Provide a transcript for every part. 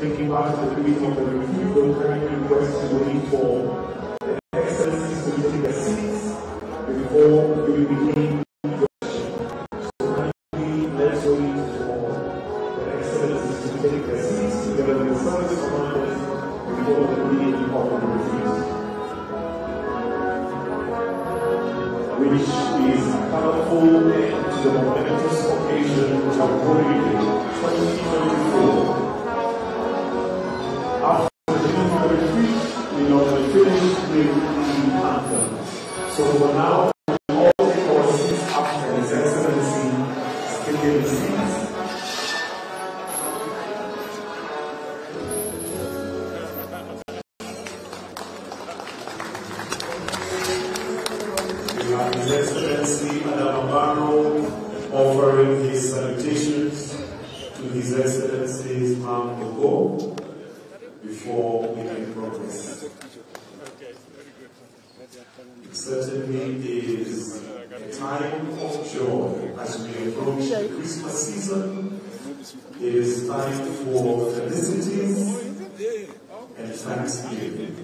taking part in the meeting of the review, the current request is waiting for the excellencies to take their seats before we begin the session. So kindly let's wait for the excellencies to take their seats together with the service commanders before the beginning of the review, which is a colorful end to the momentous occasion of Holy Day 2024. After the beginning of the retreat, we normally finish with the anthem. So for now, we all take our seats after His Excellency has taken the seats. We have His Excellency Adam Abano offering his salutations to His Excellency's Mount Ogo before we can progress. It certainly is a time of joy as we approach the Christmas season. It is time for felicities and thanksgiving.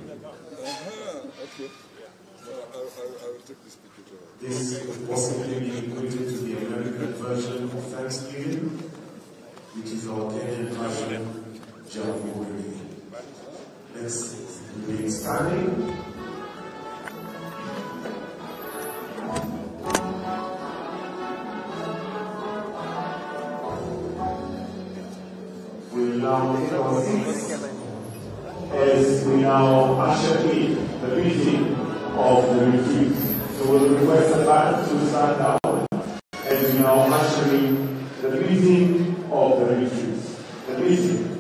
This could possibly be equated to the American version of Thanksgiving, which is our Kenyan version, Jamboree. Let's remain standing. We will now take our seats as we now usher in the beginning of the retreat. So we'll request the band to stand down as we now usher in the beginning of the retreat. The beginning.